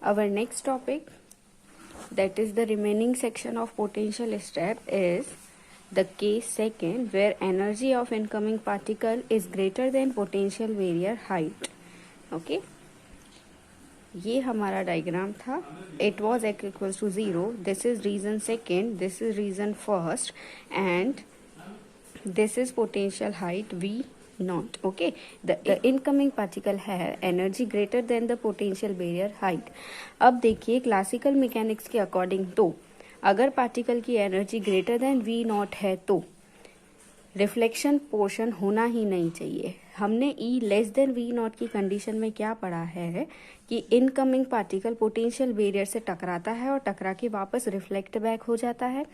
Our next topic, that is the remaining section of potential step, is the case second where energy of incoming particle is greater than potential barrier height. Okay, ये हमारा diagram था. It was x equals to 0. This is region second, this is region first, and this is potential height V naught. Okay, the incoming particle है energy greater than the potential barrier height. अब देखिए classical mechanics के according तो अगर particle की energy greater than V not है तो reflection portion होना ही नहीं चाहिए. हमने E less than V not की कंडीशन में क्या पढ़ा है कि इनकमिंग पार्टिकल पोटेंशियल बैरियर से टकराता है और टकरा के वापस रिफ्लेक्ट बैक हो जाता है.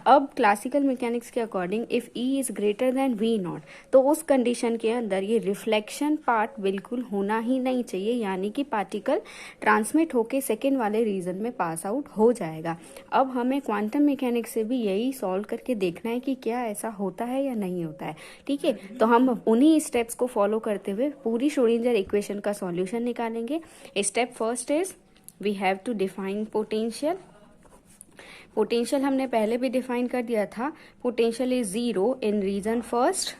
अब क्लासिकल मैकेनिक्स के according if E is greater than V not तो उस कंडीशन के अंदर ये रिफ्लेक्शन पार्ट बिल्कुल होना ही नहीं चाहिए, यानी कि पार्टिकल ट्रांसमिट होके सेकेंड वाले रीजन में पास आउट हो जाएगा. अब हमें क्वांटम मैकेनिक्स से भी यही सॉल्व करके देखना है कि क्या ऐसा होता है या नहीं होता है. ठीक है, तो हम उन्हीं स्टेप्स को फॉलो करते हुए पूरी श्रोडिंगर इक्वेशन का सॉल्यूशन निकालेंगे. Step first is we have to define potential. Potential हमने पहले भी डिफाइन कर दिया था. Potential is 0 in region first,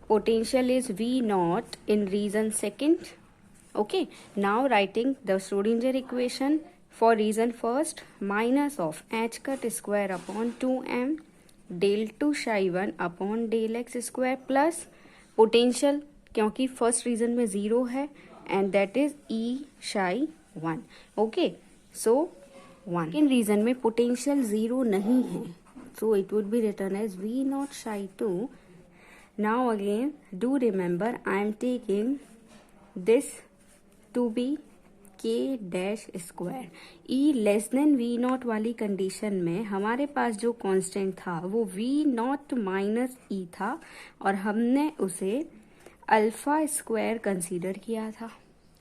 potential is V not in region second. Okay, now writing the Schrodinger equation for region first minus of h cut square upon 2m del two psi 1 upon del x square plus potential क्योंकि first region में 0 है and that is E psi 1. Okay, so 1 in region में potential 0 नहीं है, so it would be return as V not psi 2. Now again do remember I am taking this to be K dash square. E less than V not वाली condition में हमारे पास जो constant था वो V not minus E था और हमने उसे अल्फा स्क्वायर कंसीडर किया था.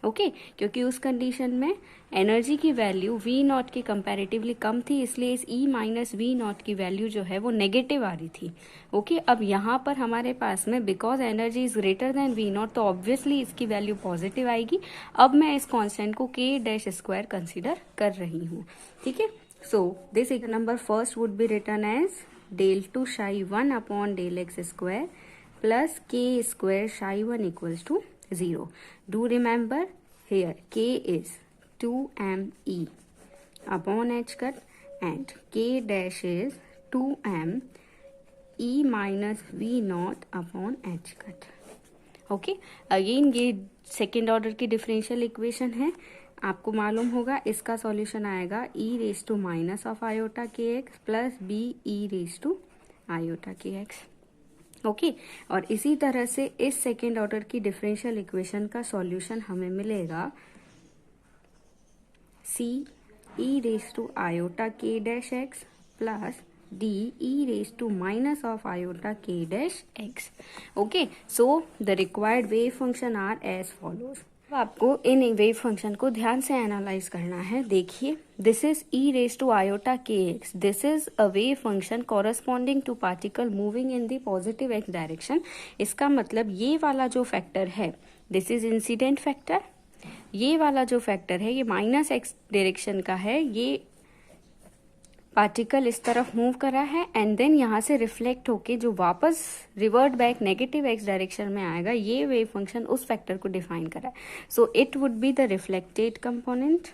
ओके, क्योंकि उस कंडीशन में एनर्जी की वैल्यू V नॉट के कंपैरेटिवली कम थी, इसलिए इस E माइनस V नॉट की वैल्यू जो है वो नेगेटिव आ रही थी. ओके, अब यहाँ पर हमारे पास में because energy is greater than V not तो ऑब्वियसली इसकी वैल्यू पॉजिटिव आएगी. अब मैं इस कांस्टेंट को K डैश स्क्वायर कंसीडर कर रही हूँ. ठीक है, so this number first would be return as del two psi 1 upon del x square plus K square psi 1 equals to 0. Do remember here K is 2me upon h cut and K dash is 2m E minus V naught upon h cut. Okay, again ये second order की differential equation है. आपको मालूम होगा इसका solution आएगा E raise to minus of iota k x plus b E raise to iota k x. Okay, और इसी तरह से इस सेकेंड ऑर्डर की डिफरेंशियल इक्वेशन का सॉल्यूशन हमें मिलेगा C E raise to iota k dash x plus D E raise to minus of iota k dash x. Okay, so the required wave function are as follows. आपको इन wave function को ध्यान से analyse करना है. देखिए, this is E raise to iota k x. This is a wave function corresponding to particle moving in the positive x direction. इसका मतलब ये वाला जो फैक्टर है दिस इज इंसिडेंट फैक्टर. ये वाला जो फैक्टर है ये माइनस एक्स डायरेक्शन का है. ये पार्टिकल इस तरफ मूव कर रहा है एंड देन यहाँ से रिफ्लेक्ट होके जो वापस revert back negative x direction में आएगा. ये वेव फंक्शन उस फैक्टर को डिफाइन कर रहा है. So it would be the reflected component.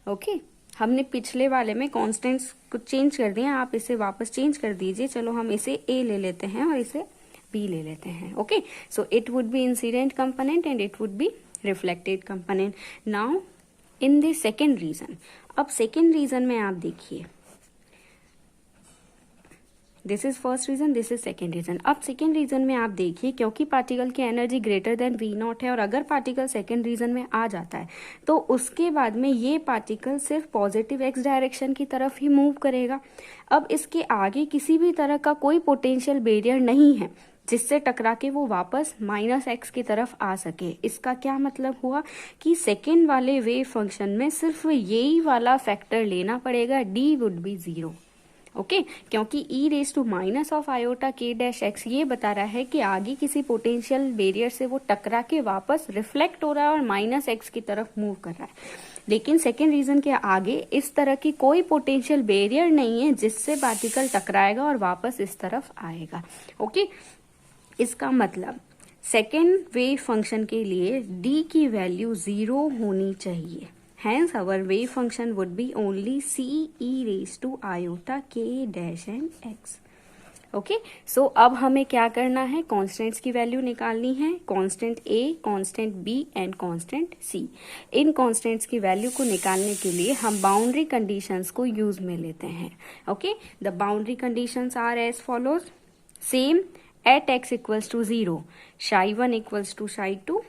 Okay, हमने पिछले वाले में कॉन्स्टेंट्स को चेंज कर दिया, आप इसे वापस चेंज कर दीजिए. चलो हम इसे A ले लेते हैं और इसे B ले लेते हैं. Okay, so it would be incident component and it would be reflected component. Now in the second region, अब सेकेंड रीजन में आप देखिए this is first region, this is second region. अब सेकेंड रीजन में आप देखिए क्योंकि पार्टिकल की energy greater than V not है और अगर पार्टिकल सेकेंड रीजन में आ जाता है तो उसके बाद में ये पार्टिकल सिर्फ पॉजिटिव एक्स डायरेक्शन की तरफ ही मूव करेगा. अब इसके आगे किसी भी तरह का कोई पोटेंशियल बैरियर नहीं है जिससे टकरा के वो वापस माइनस एक्स की तरफ आ सके. इसका क्या मतलब हुआ कि सेकेंड वाले वेव फंक्शन में सिर्फ यही वाला फैक्टर लेना पड़ेगा, D वुड बी 0. ओके क्योंकि E raise to minus of iota k dash x ये बता रहा है कि आगे किसी पोटेंशियल बैरियर से वो टकरा के वापस रिफ्लेक्ट हो रहा है और माइनस एक्स की तरफ मूव कर रहा है। लेकिन सेकेंड रीजन के आगे इस तरह की कोई पोटेंशियल बैरियर नहीं है जिससे पार्टिकल टकराएगा और वापस इस तरफ आएगा। ओके इसका मतलब सेकेंड वेव फंक्शन के लिए डी की वैल्यू 0 होनी चाहिए। Hence our wave function would be only c e raised to iota k dash and x. Okay so अब हमें क्या करना है, कॉन्स्टेंट्स की वैल्यू निकालनी है, constant a, constant b and constant c। In constants की वैल्यू को निकालने के लिए हम बाउंड्री कंडीशंस को यूज में लेते हैं। Okay the boundary conditions are as follows. Same at x equals to 0 psi1 equals to psi2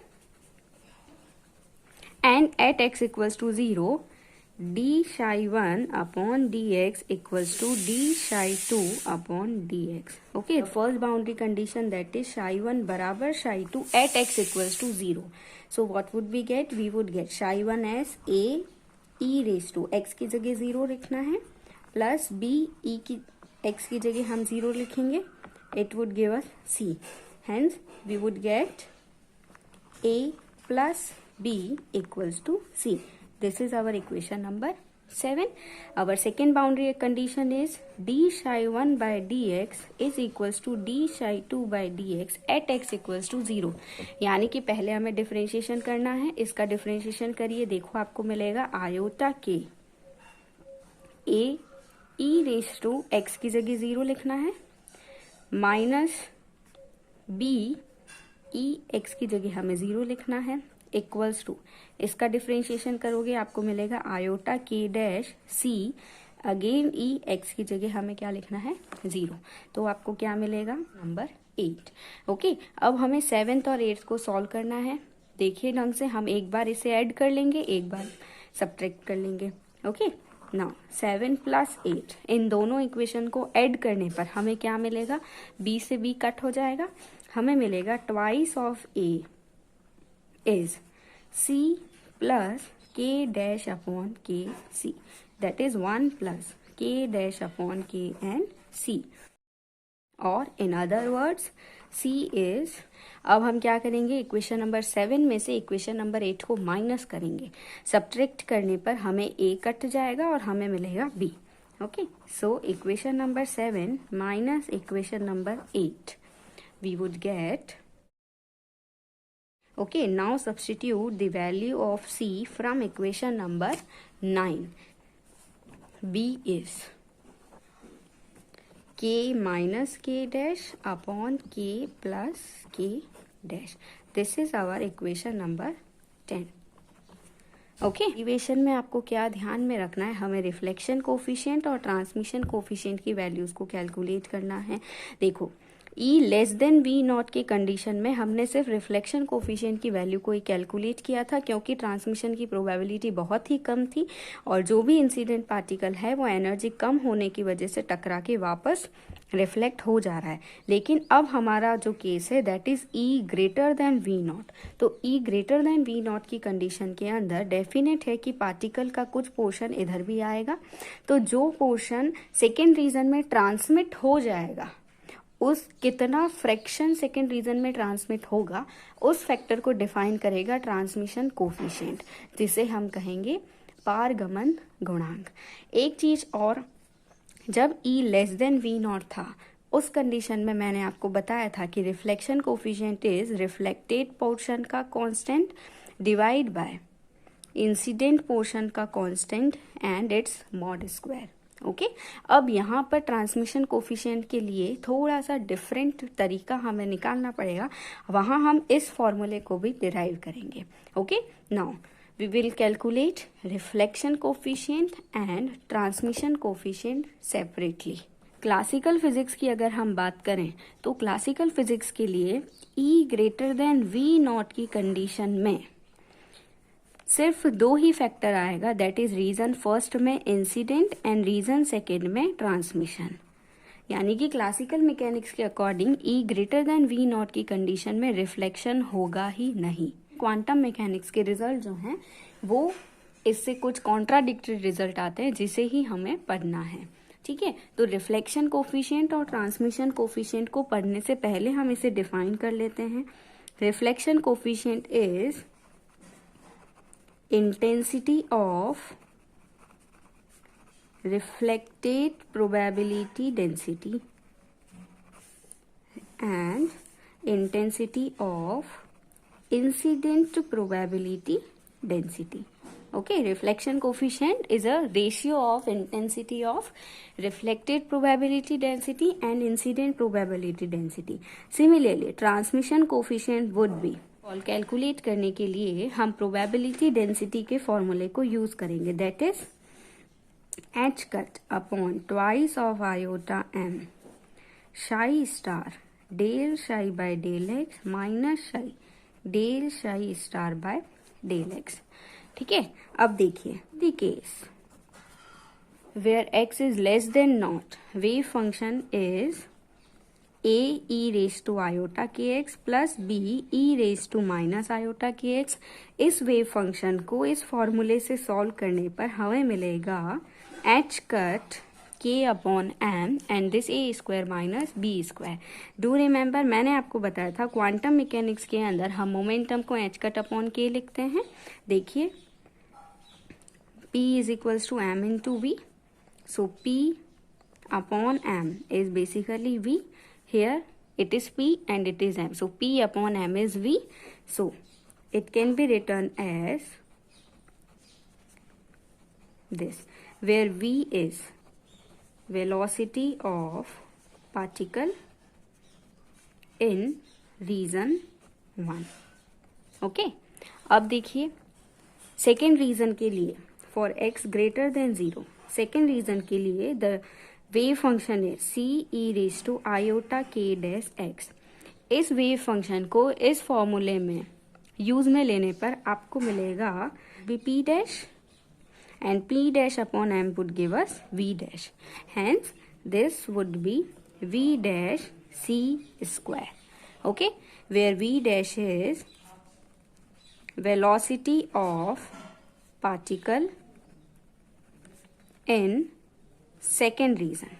and at x equals to 0 d psi1 upon dx equals to d psi2 upon dx. Okay, the first boundary condition, that is psi1 barabar psi2 at x equals to 0. So what would we get? We would get psi1 as a e raised to x की जगह 0 लिखना है plus b e की x की जगह हम 0 लिखेंगे. It would give us c. Hence we would get a plus b equals to c. This is our equation number 7. Our second boundary condition is d psi1 by dx is equals to d psi2 by dx at x equals to 0. यानी कि पहले हमें differentiation करना है. इसका differentiation करिए, देखो आपको मिलेगा आयोटा के a e raise to x की जगह 0 लिखना है माइनस b e x की जगह हमें 0 लिखना है इक्वल्स टू, इसका डिफरेंशिएशन करोगे आपको मिलेगा iota k dash see again ई एक्स की जगह हमें क्या लिखना है 0. तो आपको क्या मिलेगा नंबर 8. ओके अब हमें 7th और 8th को सॉल्व करना है. देखिए ढंग से, हम एक बार इसे ऐड कर लेंगे, एक बार सब्ट्रैक्ट कर लेंगे. ओके नाउ 7 प्लस 8 इन दोनों इक्वेशन को ऐड करने पर हमें क्या मिलेगा, b से b कट हो जाएगा, हमें मिलेगा twice of a is c plus k dash upon k c, that is 1 plus k dash upon k and c, और in other words c is, अब हम क्या करेंगे, इक्वेशन नंबर 7 में से इक्वेशन नंबर 8 को माइनस करेंगे. सब्ट्रैक्ट करने पर हमें a कट जाएगा और हमें मिलेगा b. Okay so equation number 7 minus equation number 8 we would get. Okay, now substitute the value of c from equation number 9. b is k minus k dash upon k plus k dash. This is our equation number 10. Okay equation में आपको क्या ध्यान में रखना है, हमें reflection coefficient और transmission coefficient की वैल्यूज को कैलकुलेट करना है. देखो E less than V not के कंडीशन में हमने सिर्फ रिफ्लेक्शन कोफिशिएंट की वैल्यू को ही कैलकुलेट किया था, क्योंकि ट्रांसमिशन की प्रोबेबिलिटी बहुत ही कम थी और जो भी इंसिडेंट पार्टिकल है वो एनर्जी कम होने की वजह से टकरा के वापस रिफ्लेक्ट हो जा रहा है. लेकिन अब हमारा जो केस है that is E greater than V not. तो E greater than V not की कंडीशन के अंदर डेफिनेट है कि पार्टिकल का कुछ पोर्शन इधर भी आएगा. तो जो पोर्शन सेकेंड रीजन में ट्रांसमिट हो जाएगा, उस कितना फ्रैक्शन सेकेंड रीजन में ट्रांसमिट होगा, उस फैक्टर को डिफाइन करेगा ट्रांसमिशन कोफिशिएंट, जिसे हम कहेंगे पारगमन गुणांक. एक चीज और, जब E less than V naught था उस कंडीशन में मैंने आपको बताया था कि reflection coefficient is reflected portion का constant divide by incident portion का constant and its mod square. Okay अब यहाँ पर ट्रांसमिशन कोफिशिएंट के लिए थोड़ा सा डिफरेंट तरीका हमें निकालना पड़ेगा, वहाँ हम इस फॉर्मूले को भी डिराइव करेंगे. Okay now we will calculate reflection coefficient and transmission coefficient separately. Classical physics की अगर हम बात करें तो क्लासिकल फिजिक्स के लिए E greater than V not की कंडीशन में सिर्फ 2 ही फैक्टर आएगा, दैट इज रीजन फर्स्ट में इंसिडेंट एंड रीजन सेकेंड में ट्रांसमिशन. यानी कि क्लासिकल मैकेनिक्स के according E greater than V not की कंडीशन में रिफ्लेक्शन होगा ही नहीं. क्वांटम मैकेनिक्स के रिजल्ट जो हैं वो इससे कुछ कॉन्ट्राडिक्टरी रिजल्ट आते हैं, जिसे ही हमें पढ़ना है. ठीक है, तो रिफ्लेक्शन कोफिशिएंट और ट्रांसमिशन कोफिशिएंट को पढ़ने से पहले हम इसे डिफाइन कर लेते हैं. Reflection coefficient is intensity of reflected probability density and intensity of incident probability density. Okay, reflection coefficient is a ratio of intensity of reflected probability density and incident probability density. Similarly, transmission coefficient would be, और calculate करने के लिए हम probability density के फॉर्मूले को use करेंगे, that is h cut upon twice of iota m psi star del psi by del x minus psi del psi star by del x. ठीक है, अब देखिए the case where x is less than naught, wave function is a e raised to iota kx plus b e raised to minus iota kx. इस wave function को इस फॉर्मूले से solve करने पर हमें मिलेगा h cut k upon m and this a square minus b square. Do remember, मैंने आपको बताया था क्वांटम मैकेनिक्स के अंदर हम मोमेंटम को h cut upon k लिखते हैं. देखिए p is equals to m into v, so p upon m is basically v. Here it is p and it is m, so p upon m is v, so it can be written as this, where v is velocity of particle in region 1. Okay, अब देखिए second region के लिए for x greater than 0, second region के लिए the wave function है c e raise to iota k dash x. इस wave function को इस फॉर्मूले में यूज में लेने पर आपको मिलेगा p dash and p dash upon m would give us v dash. Hence, this would be v dash c square. Okay, where v dash is velocity of particle in second region.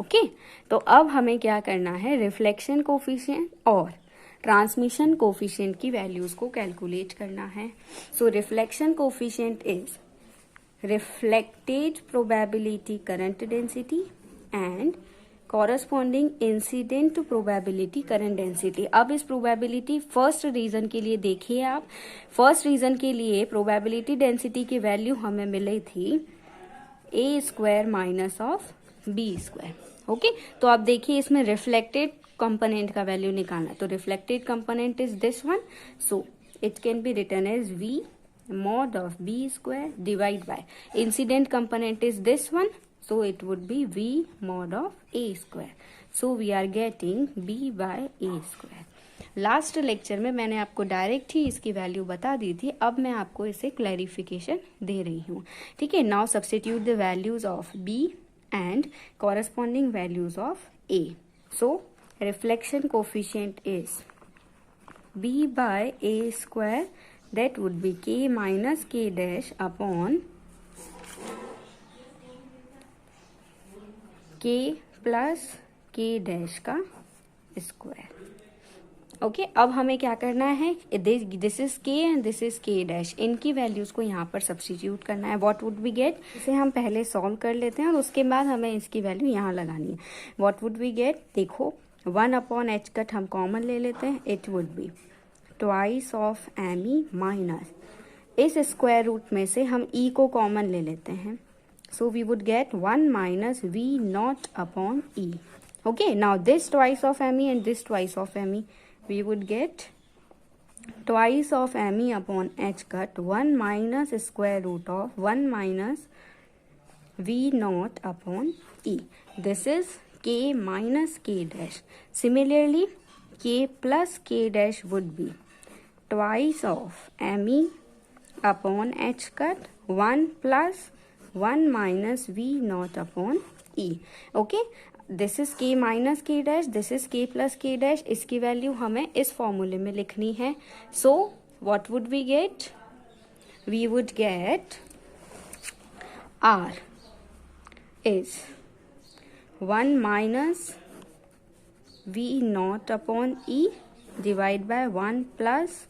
Okay, तो अब हमें क्या करना है, reflection coefficient और transmission coefficient की values को calculate करना है. So reflection coefficient is reflected probability current density and corresponding incident probability current density. अब इस प्रोबेबिलिटी फर्स्ट रीजन के लिए देखिए आप, फर्स्ट रीजन के लिए प्रोबेबिलिटी डेंसिटी की वैल्यू हमें मिली थी a square minus of b square. Okay, तो अब देखिए इसमें रिफ्लेक्टेड कंपोनेंट का वैल्यू निकालना, तो reflected component is this one, so it can be written as v mod of b square divide by incident component is this one, so it would be v mod of a square. So we are getting b by a square. Last lecture में मैंने आपको direct ही इसकी value बता दी थी, अब मैं आपको इसे क्लैरिफिकेशन दे रही हूँ. ठीक है, now substitute the values of b and corresponding values of a. So reflection coefficient is b by a square, that would be k minus k dash upon k plus k dash का square. Okay, अब हमें क्या करना है, this is k and this is k dash, इनकी values को यहाँ पर सब्स्टिट्यूट करना है. व्हाट वुड बी गेट, इसे हम पहले सॉल्व कर लेते हैं और उसके बाद हमें इसकी वैल्यू यहाँ लगानी है. व्हाट वुड बी गेट, देखो 1 अपॉन एच कट हम कॉमन ले लेते हैं, it would be twice of M E minus, इस स्क्वायर रूट में से हम ई को कॉमन ले लेते हैं, so we would get 1 minus V not upon E. Okay, now this twice of M E and this twice of M E, we would get twice of M E upon H cut 1 minus square root of 1 minus V not upon E. This is k minus k dash. Similarly, k plus k dash would be twice of me upon h cut 1 plus 1 minus v naught upon e. Okay, this is k minus k dash, this is k plus k dash. इसकी value हमें इस फॉर्मूले में लिखनी है. So what would we get? We would get r is 1 minus V naught upon E divided by 1 plus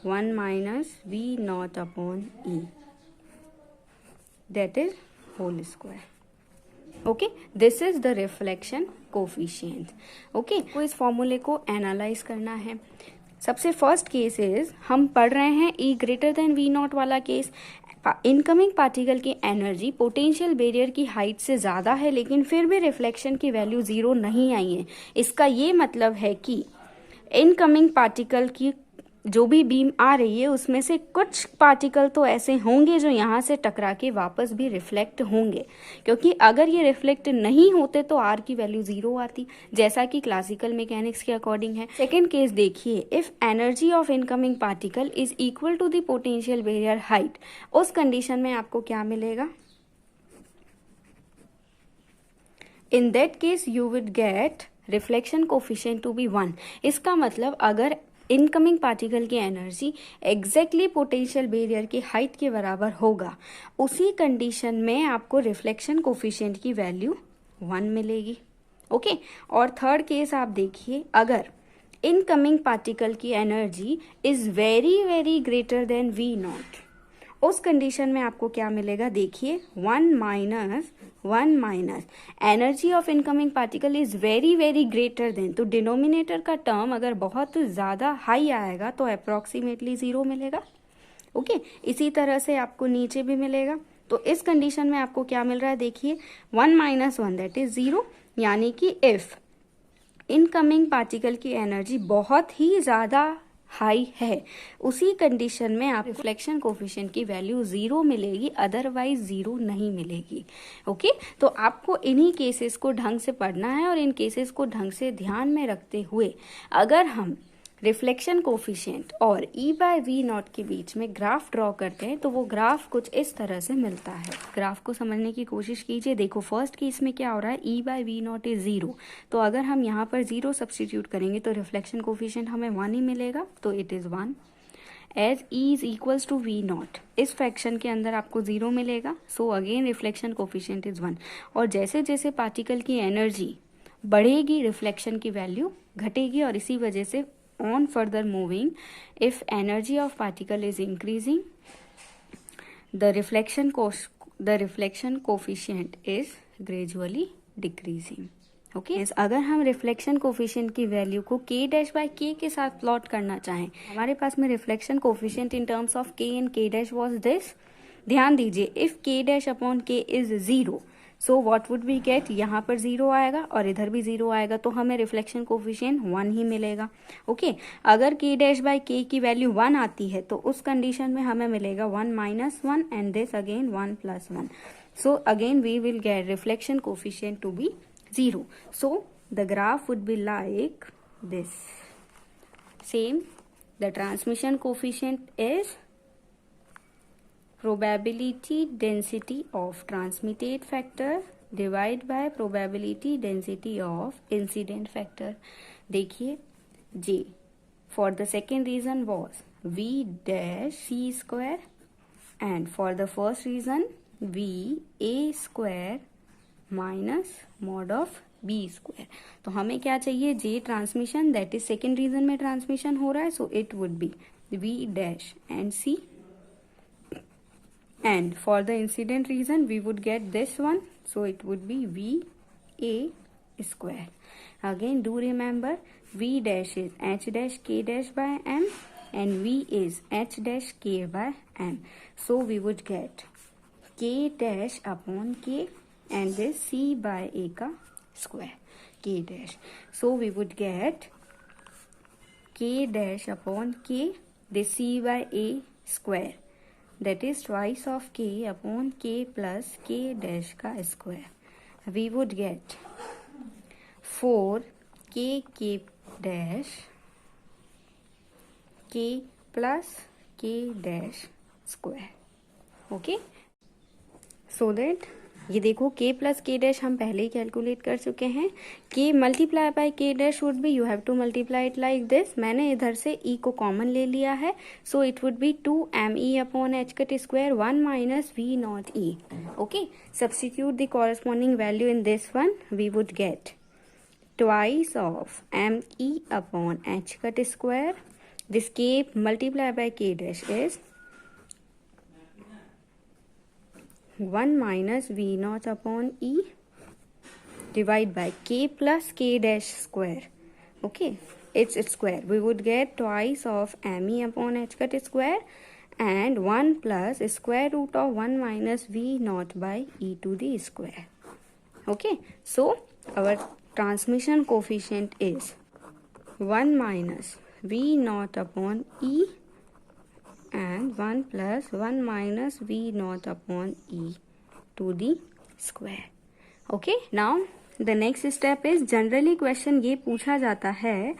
1 minus V naught upon E, that is whole square. Okay, this is the reflection coefficient. Okay, तो इस फॉर्मूले को analyse करना है. सबसे first case is, हम पढ़ रहे हैं E greater than V not वाला केस. इनकमिंग पार्टिकल की एनर्जी पोटेंशियल बैरियर की हाइट से ज़्यादा है, लेकिन फिर भी रिफ्लेक्शन की वैल्यू 0 नहीं आई है. इसका ये मतलब है कि इनकमिंग पार्टिकल की जो भी बीम आ रही है उसमें से कुछ पार्टिकल तो ऐसे होंगे जो यहाँ से टकरा के वापस भी रिफ्लेक्ट होंगे, क्योंकि अगर ये रिफ्लेक्ट नहीं होते तो आर की वैल्यू 0 आती, जैसा कि क्लासिकल मैकेनिक्स के अकॉर्डिंग है. सेकेंड केस देखिए, if energy of incoming particle is equal to the potential barrier height, उस कंडीशन में आपको क्या मिलेगा? In that case you would get reflection coefficient to be 1. इसका मतलब अगर इनकमिंग पार्टिकल की एनर्जी एग्जैक्टली पोटेंशियल बैरियर की हाइट के बराबर होगा, उसी कंडीशन में आपको रिफ्लेक्शन कोफिशिएंट की वैल्यू 1 मिलेगी. ओके, और थर्ड केस आप देखिए, अगर इनकमिंग पार्टिकल की energy is very very greater than V naught, उस कंडीशन में आपको क्या मिलेगा? देखिए, 1 minus energy of incoming particle is very very greater than, तो डिनोमिनेटर का टर्म अगर बहुत ज़्यादा हाई आएगा तो अप्रोक्सीमेटली 0 मिलेगा. ओके, इसी तरह से आपको नीचे भी मिलेगा. तो इस कंडीशन में आपको क्या मिल रहा है? देखिए, 1 माइनस 1 दैट इज 0, यानी कि इफ इनकमिंग पार्टिकल की एनर्जी बहुत ही ज़्यादा हाई है, उसी कंडीशन में आप रिफ्लेक्शन कोफिशिएंट की वैल्यू 0 मिलेगी, अदरवाइज 0 नहीं मिलेगी. ओके, तो आपको इन्हीं केसेस को ढंग से पढ़ना है और इन केसेस को ढंग से ध्यान में रखते हुए अगर हम रिफ्लेक्शन कोफिशिएंट और E बाय वी नॉट के बीच में ग्राफ ड्रॉ करते हैं तो वो ग्राफ कुछ इस तरह से मिलता है. ग्राफ को समझने की कोशिश कीजिए. देखो, फर्स्ट केस में क्या हो रहा है? E by V naught is 0, तो अगर हम यहाँ पर 0 सब्सटीट्यूट करेंगे तो रिफ्लेक्शन कोफिशिएंट हमें 1 ही मिलेगा, तो it is 1. As E is equals to V naught, इस फ्रैक्शन के अंदर आपको 0 मिलेगा, so again reflection coefficient is 1. और जैसे जैसे पार्टिकल की एनर्जी बढ़ेगी रिफ्लेक्शन की वैल्यू घटेगी, और इसी वजह से on further moving, if energy of particle is increasing, the reflection coefficient is gradually decreasing. Okay, अगर हम रिफ्लेक्शन कोफिशिएंट की वैल्यू को k डैश बाय k के साथ प्लॉट करना चाहें, हमारे पास में reflection coefficient in terms of k and k dash was this. ध्यान दीजिए, if k dash upon k is 0, so what would we get? यहाँ पर 0 आएगा और इधर भी 0 आएगा, तो हमें रिफ्लेक्शन कोफिशिएंट 1 ही मिलेगा. ओके, अगर k डैश बाय k की वैल्यू 1 आती है तो उस कंडीशन में हमें मिलेगा 1 minus 1 and this again 1 plus 1. So again we will get reflection coefficient to be 0. So the graph would be like this. Same, the transmission coefficient is probability density of transmitted factor divided by probability density of incident factor. देखिए, J for the second reason was V dash C square, and for the first reason V A square minus mod of b square. तो हमें क्या चाहिए? J transmission, that is second region में transmission हो रहा है, so it would be v dash and c, and for the incident region we would get this one, so it would be v a square. Again do remember, v dash is h dash k dash by m and v is h dash k by m, so we would gate के dash upon के and this C by A का square, K dash. So we would get K dash upon K, this C by A square, that is twice of K upon K plus K dash का square. We would get 4 K dash K plus K dash square. Okay, so that ये देखो k plus k dash हम पहले ही calculate कर चुके हैं. k multiply by k dash would be, you have to multiply it like this. मैंने इधर से e को कॉमन ले लिया है, so it would be 2me upon H cut square 1 minus v naught e. Okay, substitute the corresponding value in this one, we would get twice of me upon H cut square. This k multiply by k dash is 1 minus v naught upon e divide by k plus k dash square. Okay, it's square. We would get twice of me upon h cut square and 1 plus square root of 1 minus v naught by e to the square. Okay, so our transmission coefficient is 1 minus v naught upon e and 1 plus 1 minus v naught upon e to the square. Okay, now the next step is, generally question ये पूछा जाता है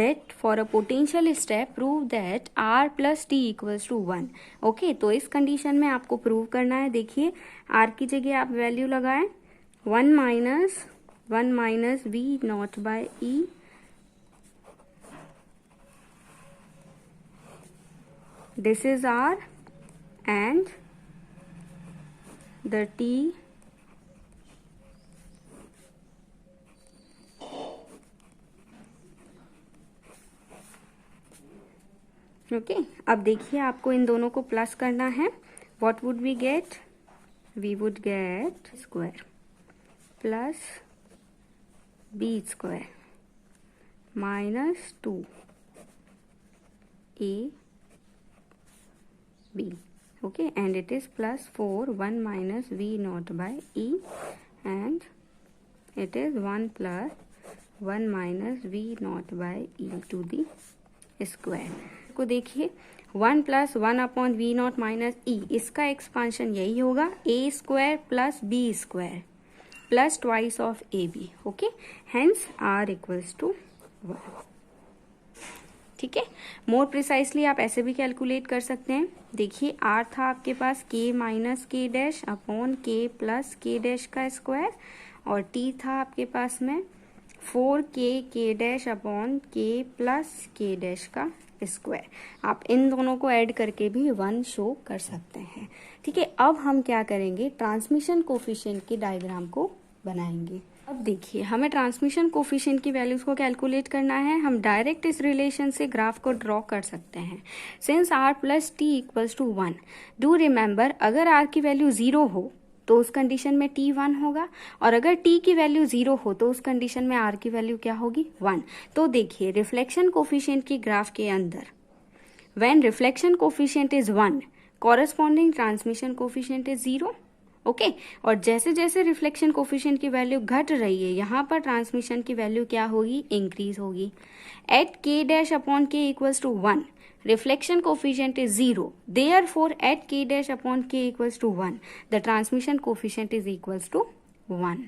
that for a potential step prove that r plus t equals to 1. Okay, तो इस condition में आपको prove करना है. देखिए r की जगह आप वैल्यू लगाएं 1 minus v naught by e this is r and the t okay. अब देखिए आपको इन दोनों को प्लस करना है. What would we get? We would get square plus B square minus 2 a b. Okay, and it is plus 4 1 minus v naught by e and it is 1 plus 1 minus v naught by e to the square. को देखिए 1 plus 1 upon v naught minus E, इसका expansion यही होगा a square plus B square plus twice of a b. Okay, hence r equals to 1. ठीक है, मोर precisely आप ऐसे भी कैलकुलेट कर सकते हैं. देखिए r था आपके पास k minus k dash upon k plus k dash का स्क्वायर और t था आपके पास में 4k k dash upon k plus k dash का स्क्वायर. आप इन दोनों को ऐड करके भी 1 शो कर सकते हैं. ठीक है, अब हम क्या करेंगे, ट्रांसमिशन कोफिशिएंट के डायग्राम को बनाएंगे. अब देखिए हमें ट्रांसमिशन कोफिशिएंट की वैल्यूज को कैलकुलेट करना है. हम डायरेक्ट इस रिलेशन से ग्राफ को ड्रॉ कर सकते हैं. Since r plus T equals to 1, do remember अगर r की वैल्यू 0 हो तो उस कंडीशन में t 1 होगा और अगर t की वैल्यू 0 हो तो उस कंडीशन में r की वैल्यू क्या होगी 1. तो देखिए रिफ्लेक्शन कोफिशिएंट की ग्राफ के अंदर when reflection coefficient is 1 corresponding transmission coefficient is 0. Okay, और जैसे जैसे रिफ्लेक्शन कोफिशिएंट की वैल्यू घट रही है यहाँ पर ट्रांसमिशन की वैल्यू क्या होगी, इंक्रीज होगी. At k dash upon k equals to 1 reflection coefficient is 0, therefore at k dash upon k equals to 1 the transmission coefficient is equals to 1.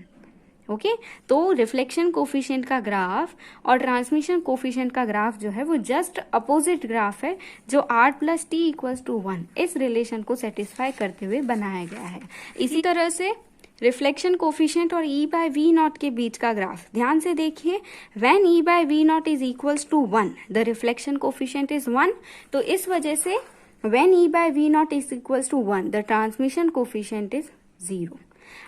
Okay, तो रिफ्लेक्शन कोफिशिएंट का ग्राफ और transmission coefficient का graph जो है वो just opposite graph है जो r plus T equals to 1 इस रिलेशन को सेटिस्फाई करते हुए बनाया गया है. इसी तरह से रिफ्लेक्शन कोफिशिएंट और e बाय वी नॉट के बीच का ग्राफ ध्यान से देखिए. When e by V naught is equals to 1 the reflection coefficient is 1. तो इस वजह से when e by V naught is equals to 1 the transmission coefficient is 0.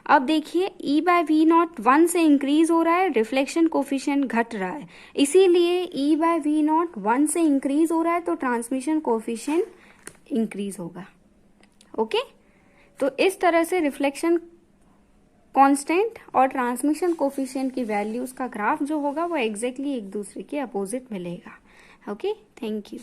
अब देखिए e बाय वी नॉट 1 से इंक्रीज हो रहा है, रिफ्लेक्शन कोफिशिएंट घट रहा है, इसीलिए e बाय वी नॉट 1 से इंक्रीज हो रहा है तो ट्रांसमिशन कोफिशिएंट इंक्रीज होगा. ओके, तो इस तरह से रिफ्लेक्शन कांस्टेंट और ट्रांसमिशन कोफिशिएंट की वैल्यूज का ग्राफ जो होगा वो एग्जैक्टली एक दूसरे के अपोजिट मिलेगा. Okay, thank you.